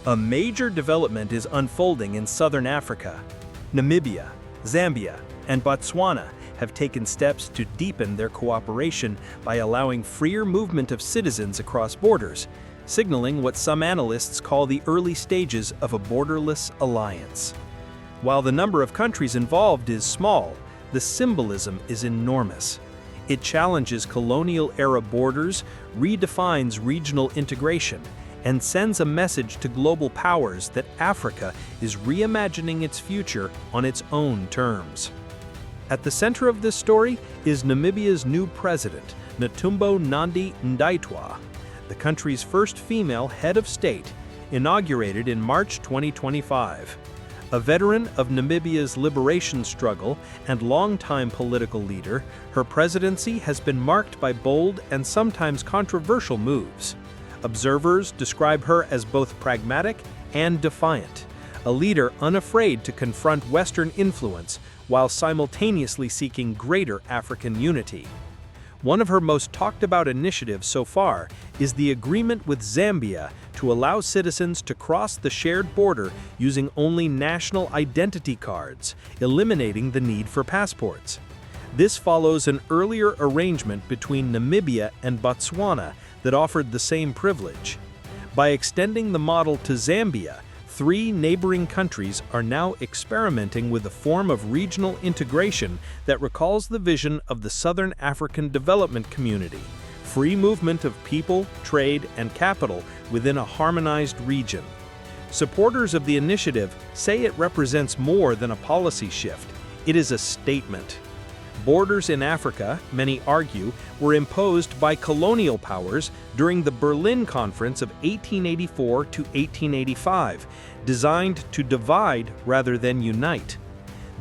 A major development is unfolding in southern Africa. Namibia, Zambia, and Botswana have taken steps to deepen their cooperation by allowing freer movement of citizens across borders, signaling what some analysts call the early stages of a borderless alliance. While the number of countries involved is small, the symbolism is enormous. It challenges colonial-era borders, redefines regional integration, and sends a message to global powers that Africa is reimagining its future on its own terms. At the center of this story is Namibia's new president, Netumbo Nandi-Ndaitwah, the country's first female head of state, inaugurated in March 2025. A veteran of Namibia's liberation struggle and longtime political leader, her presidency has been marked by bold and sometimes controversial moves. Observers describe her as both pragmatic and defiant, a leader unafraid to confront Western influence while simultaneously seeking greater African unity. One of her most talked about initiatives so far is the agreement with Zambia to allow citizens to cross the shared border using only national identity cards, eliminating the need for passports. This follows an earlier arrangement between Namibia and Botswana that offered the same privilege. By extending the model to Zambia, 3 neighboring countries are now experimenting with a form of regional integration that recalls the vision of the Southern African Development Community: free movement of people, trade, and capital within a harmonized region. Supporters of the initiative say it represents more than a policy shift. It is a statement. Borders in Africa, many argue, were imposed by colonial powers during the Berlin Conference of 1884 to 1885, designed to divide rather than unite.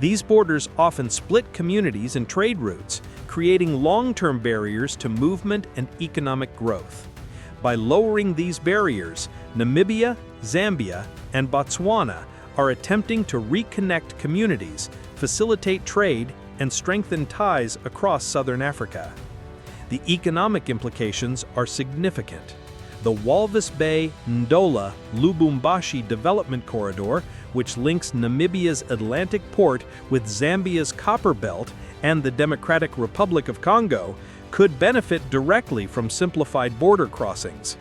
These borders often split communities and trade routes, creating long-term barriers to movement and economic growth. By lowering these barriers, Namibia, Zambia, and Botswana are attempting to reconnect communities, facilitate trade, and strengthen ties across southern Africa. The economic implications are significant. The Walvis Bay Ndola Lubumbashi Development Corridor, which links Namibia's Atlantic port with Zambia's Copper Belt and the Democratic Republic of Congo, could benefit directly from simplified border crossings.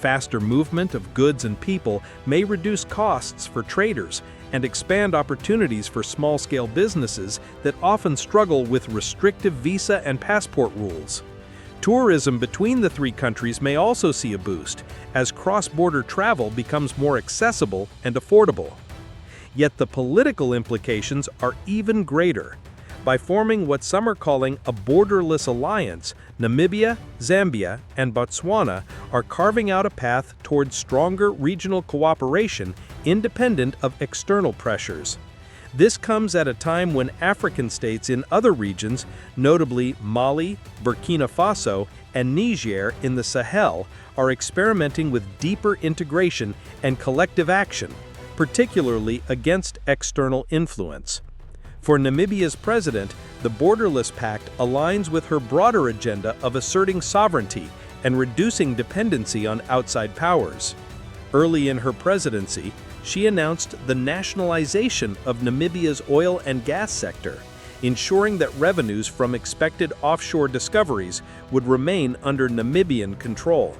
Faster movement of goods and people may reduce costs for traders and expand opportunities for small-scale businesses that often struggle with restrictive visa and passport rules. Tourism between the 3 countries may also see a boost as cross-border travel becomes more accessible and affordable. Yet the political implications are even greater. By forming what some are calling a borderless alliance, Namibia, Zambia, and Botswana are carving out a path towards stronger regional cooperation independent of external pressures. This comes at a time when African states in other regions, notably Mali, Burkina Faso, and Niger in the Sahel, are experimenting with deeper integration and collective action, particularly against external influence. For Namibia's president, the Borderless Pact aligns with her broader agenda of asserting sovereignty and reducing dependency on outside powers. Early in her presidency, she announced the nationalization of Namibia's oil and gas sector, ensuring that revenues from expected offshore discoveries would remain under Namibian control.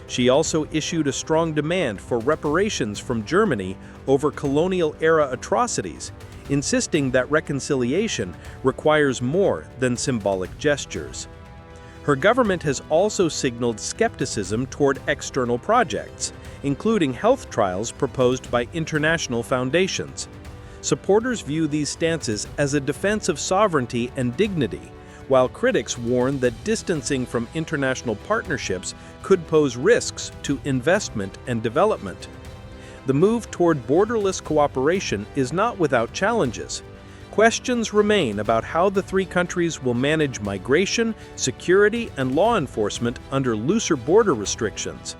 She also issued a strong demand for reparations from Germany over colonial-era atrocities, insisting that reconciliation requires more than symbolic gestures. Her government has also signaled skepticism toward external projects, including health trials proposed by international foundations. Supporters view these stances as a defense of sovereignty and dignity, while critics warn that distancing from international partnerships could pose risks to investment and development. The move toward borderless cooperation is not without challenges. Questions remain about how the 3 countries will manage migration, security, and law enforcement under looser border restrictions.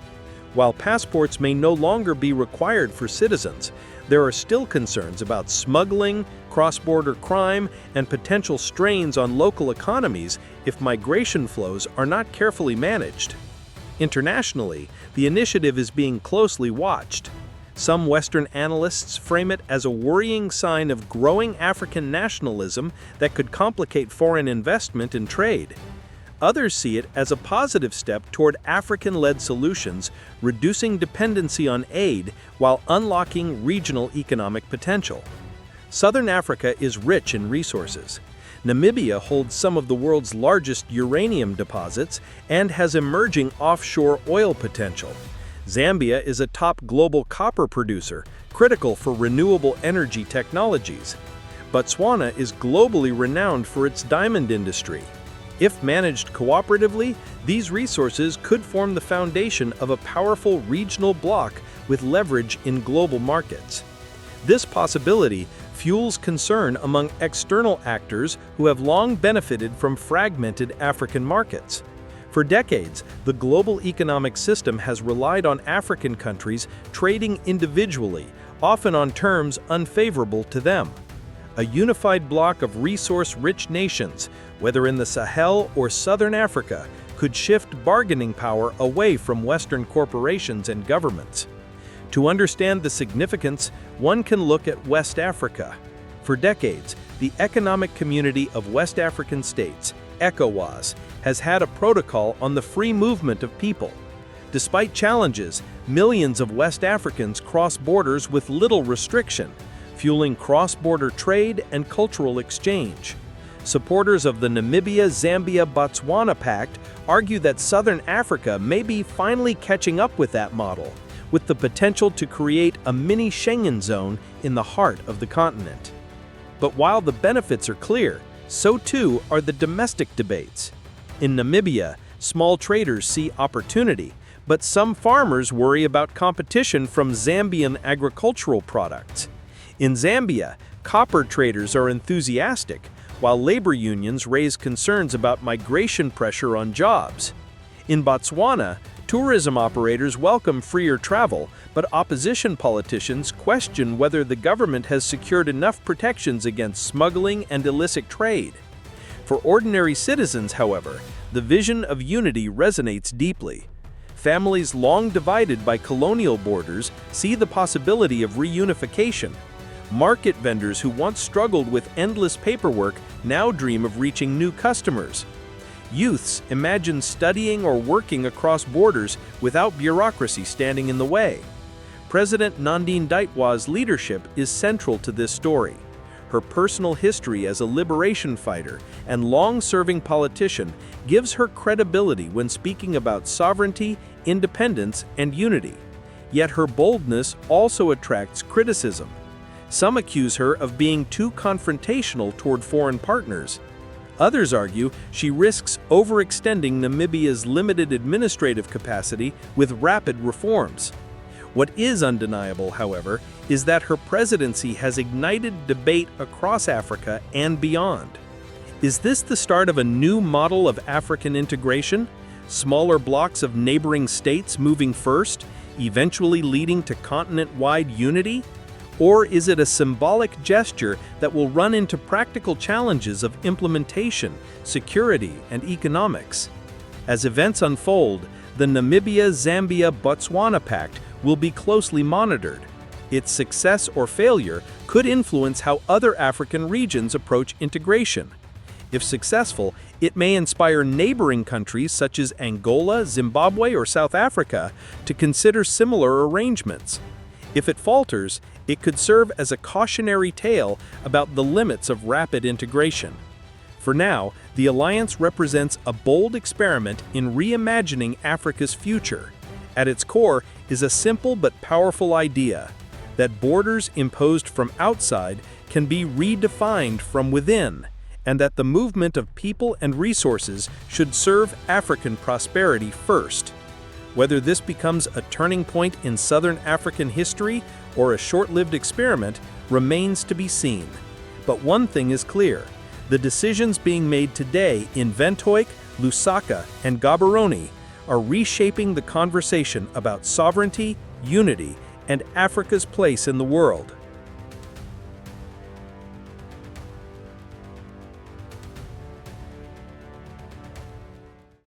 While passports may no longer be required for citizens, there are still concerns about smuggling, cross-border crime, and potential strains on local economies if migration flows are not carefully managed. Internationally, the initiative is being closely watched. Some Western analysts frame it as a worrying sign of growing African nationalism that could complicate foreign investment and trade. Others see it as a positive step toward African-led solutions, reducing dependency on aid while unlocking regional economic potential. Southern Africa is rich in resources. Namibia holds some of the world's largest uranium deposits and has emerging offshore oil potential. Zambia is a top global copper producer, critical for renewable energy technologies. Botswana is globally renowned for its diamond industry. If managed cooperatively, these resources could form the foundation of a powerful regional bloc with leverage in global markets. This possibility fuels concern among external actors who have long benefited from fragmented African markets. For decades, the global economic system has relied on African countries trading individually, often on terms unfavorable to them. A unified bloc of resource-rich nations, whether in the Sahel or Southern Africa, could shift bargaining power away from Western corporations and governments. To understand the significance, one can look at West Africa. For decades, the Economic Community of West African States, ECOWAS, has had a protocol on the free movement of people. Despite challenges, millions of West Africans cross borders with little restriction, fueling cross-border trade and cultural exchange. Supporters of the Namibia-Zambia-Botswana Pact argue that Southern Africa may be finally catching up with that model, with the potential to create a mini Schengen zone in the heart of the continent. But while the benefits are clear, so too are the domestic debates. In Namibia, small traders see opportunity, but some farmers worry about competition from Zambian agricultural products. In Zambia, copper traders are enthusiastic, while labor unions raise concerns about migration pressure on jobs. In Botswana, tourism operators welcome freer travel, but opposition politicians question whether the government has secured enough protections against smuggling and illicit trade. For ordinary citizens, however, the vision of unity resonates deeply. Families long divided by colonial borders see the possibility of reunification. Market vendors who once struggled with endless paperwork now dream of reaching new customers. Youths imagine studying or working across borders without bureaucracy standing in the way. President Nandine Ndaitwah's leadership is central to this story. Her personal history as a liberation fighter and long-serving politician gives her credibility when speaking about sovereignty, independence, and unity. Yet her boldness also attracts criticism. Some accuse her of being too confrontational toward foreign partners. Others argue she risks overextending Namibia's limited administrative capacity with rapid reforms. What is undeniable, however, is that her presidency has ignited debate across Africa and beyond. Is this the start of a new model of African integration? Smaller blocks of neighboring states moving first, eventually leading to continent-wide unity? Or is it a symbolic gesture that will run into practical challenges of implementation, security, and economics? As events unfold, the Namibia-Zambia-Botswana Pact will be closely monitored. Its success or failure could influence how other African regions approach integration. If successful, it may inspire neighboring countries such as Angola, Zimbabwe, or South Africa to consider similar arrangements. If it falters, it could serve as a cautionary tale about the limits of rapid integration. For now, the alliance represents a bold experiment in reimagining Africa's future. At its core is a simple but powerful idea that borders imposed from outside can be redefined from within, and that the movement of people and resources should serve African prosperity first. Whether this becomes a turning point in Southern African history or a short-lived experiment remains to be seen. But one thing is clear: the decisions being made today in Windhoek, Lusaka, and Gaborone are reshaping the conversation about sovereignty, unity, and Africa's place in the world.